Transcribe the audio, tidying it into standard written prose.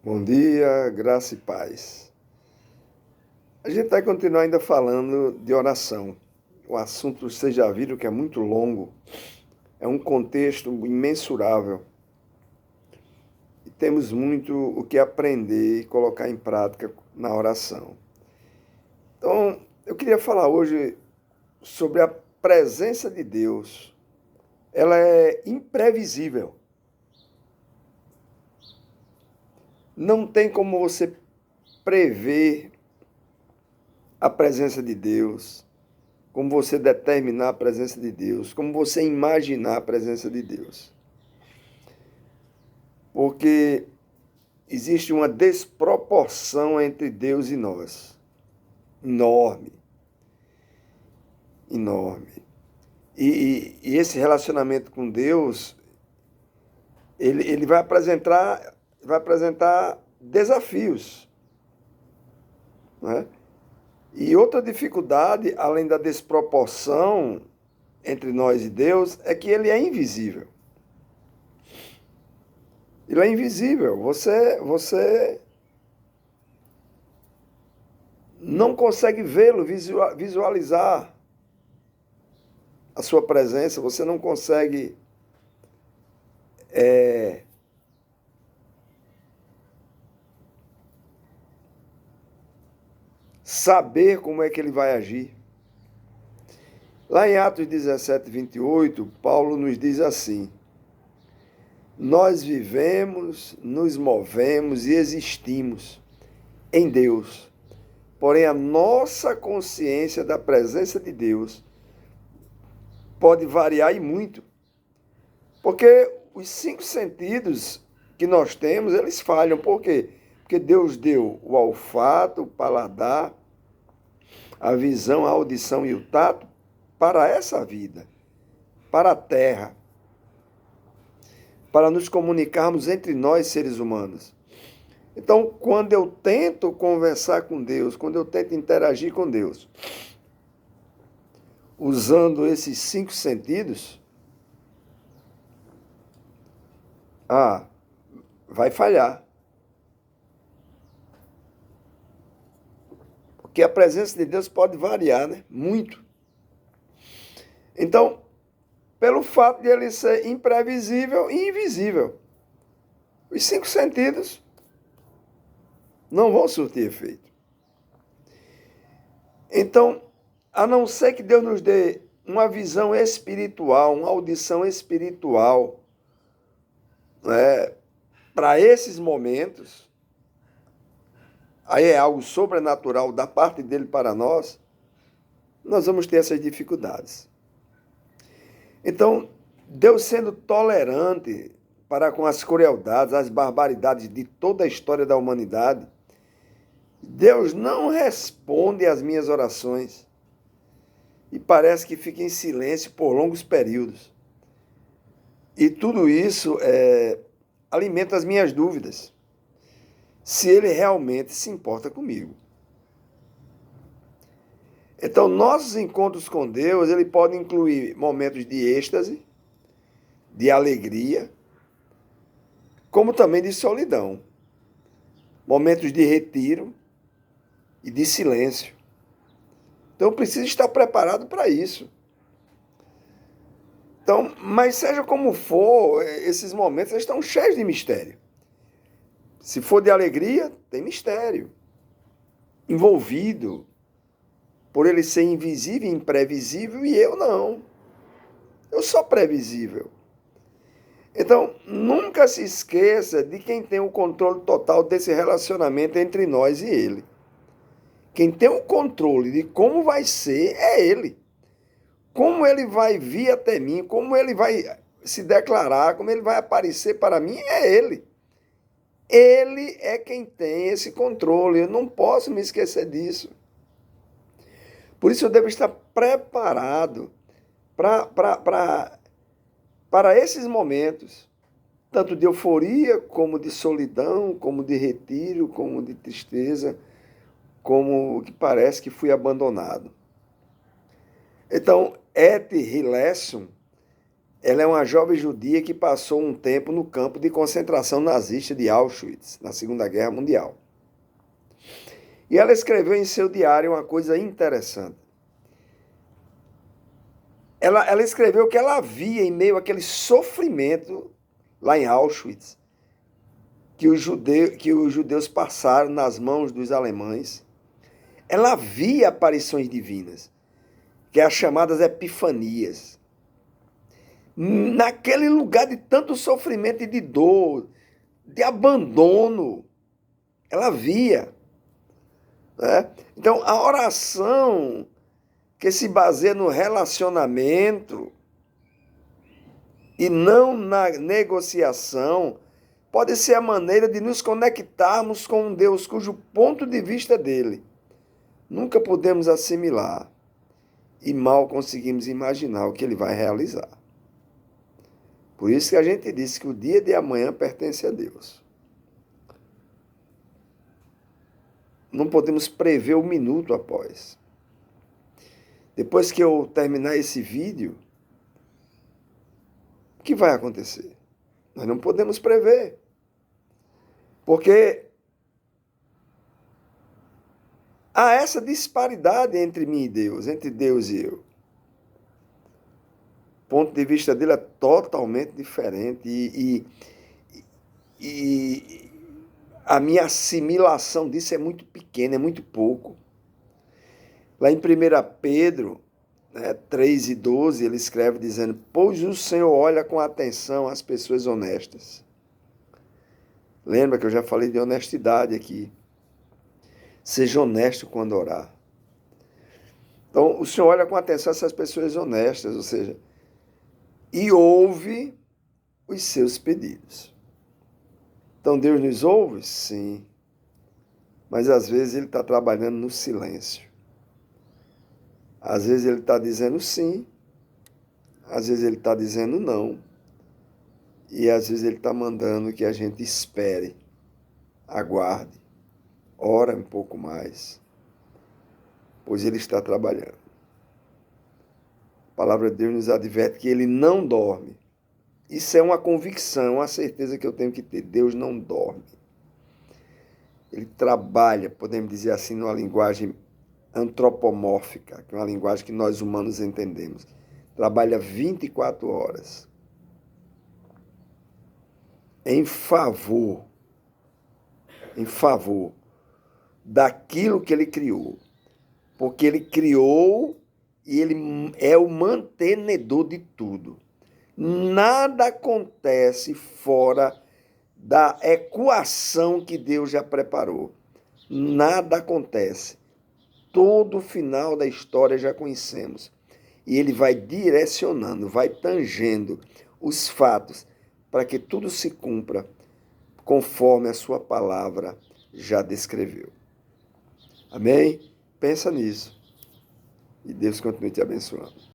Bom dia, graça e paz. A gente vai continuar ainda falando de oração. O assunto, vocês já viram que é muito longo, é um contexto imensurável. E temos muito o que aprender e colocar em prática na oração. Então, eu queria falar hoje sobre a presença de Deus. Ela é imprevisível. Não tem como você prever a presença de Deus, como você determinar a presença de Deus, como você imaginar a presença de Deus. Porque existe uma desproporção entre Deus e nós. Enorme. Enorme. E esse relacionamento com Deus, ele vai apresentar desafios. Né? E outra dificuldade, além da desproporção entre nós e Deus, é que ele é invisível. Ele é invisível. Você não consegue vê-lo, visualizar a sua presença, você não consegue saber como é que ele vai agir. Lá em Atos 17, 28, Paulo nos diz assim: nós vivemos, nos movemos e existimos em Deus. Porém, a nossa consciência da presença de Deus pode variar e muito. Porque os 5 sentidos que nós temos, eles falham. Por quê? Porque Deus deu o olfato, o paladar, a visão, a audição e o tato para essa vida, para a terra, para nos comunicarmos entre nós, seres humanos. Então, quando eu tento conversar com Deus, quando eu tento interagir com Deus, usando esses 5 sentidos, vai falhar. Porque a presença de Deus pode variar, né? Muito. Então, pelo fato de ele ser imprevisível e invisível, os 5 sentidos não vão surtir efeito. Então, a não ser que Deus nos dê uma visão espiritual, uma audição espiritual, né, para esses momentos, aí é algo sobrenatural da parte dele para nós vamos ter essas dificuldades. Então, Deus sendo tolerante para com as crueldades, as barbaridades de toda a história da humanidade, Deus não responde às minhas orações e parece que fica em silêncio por longos períodos. E tudo isso alimenta as minhas dúvidas, se ele realmente se importa comigo. Então, nossos encontros com Deus, ele pode incluir momentos de êxtase, de alegria, como também de solidão, momentos de retiro e de silêncio. Então, eu preciso estar preparado para isso. Então, mas seja como for, esses momentos estão cheios de mistério. Se for de alegria, tem mistério envolvido, por ele ser invisível e imprevisível, e eu não. Eu sou previsível. Então, nunca se esqueça de quem tem o controle total desse relacionamento entre nós e ele. Quem tem o controle de como vai ser é ele. Como ele vai vir até mim, como ele vai se declarar, como ele vai aparecer para mim, é ele. Ele é quem tem esse controle. Eu não posso me esquecer disso. Por isso eu devo estar preparado para esses momentos, tanto de euforia, como de solidão, como de retiro, como de tristeza, como que parece que fui abandonado. Então, et hilesum Ela é uma jovem judia que passou um tempo no campo de concentração nazista de Auschwitz, na Segunda Guerra Mundial. E ela escreveu em seu diário uma coisa interessante. Ela escreveu que ela via em meio àquele sofrimento lá em Auschwitz, que os judeus passaram nas mãos dos alemães. Ela via aparições divinas, que é as chamadas epifanias. Naquele lugar de tanto sofrimento e de dor, de abandono, ela via. Né? Então, a oração que se baseia no relacionamento e não na negociação, pode ser a maneira de nos conectarmos com um Deus cujo ponto de vista dele nunca podemos assimilar e mal conseguimos imaginar o que ele vai realizar. Por isso que a gente diz que o dia de amanhã pertence a Deus. Não podemos prever o minuto após. Depois que eu terminar esse vídeo, o que vai acontecer? Nós não podemos prever. Porque há essa disparidade entre mim e Deus, entre Deus e eu. O ponto de vista dele é totalmente diferente e a minha assimilação disso é muito pequena, é muito pouco. Lá em 1 Pedro, 3:12, ele escreve dizendo: pois o Senhor olha com atenção as pessoas honestas. Lembra que eu já falei de honestidade aqui. Seja honesto quando orar. Então, o Senhor olha com atenção essas pessoas honestas, ou seja, e ouve os seus pedidos. Então, Deus nos ouve? Sim. Mas, às vezes, Ele está trabalhando no silêncio. Às vezes, Ele está dizendo sim. Às vezes, Ele está dizendo não. E, às vezes, Ele está mandando que a gente espere, aguarde, ora um pouco mais, pois Ele está trabalhando. A palavra de Deus nos adverte que Ele não dorme. Isso é uma convicção, uma certeza que eu tenho que ter. Deus não dorme. Ele trabalha, podemos dizer assim, numa linguagem antropomórfica, que é uma linguagem que nós humanos entendemos. Trabalha 24 horas. Em favor daquilo que Ele criou. Porque Ele criou e Ele é o mantenedor de tudo. Nada acontece fora da equação que Deus já preparou. Nada acontece. Todo o final da história já conhecemos. E Ele vai direcionando, vai tangendo os fatos para que tudo se cumpra conforme a sua palavra já descreveu. Amém? Pensa nisso. E Deus continue te abençoando.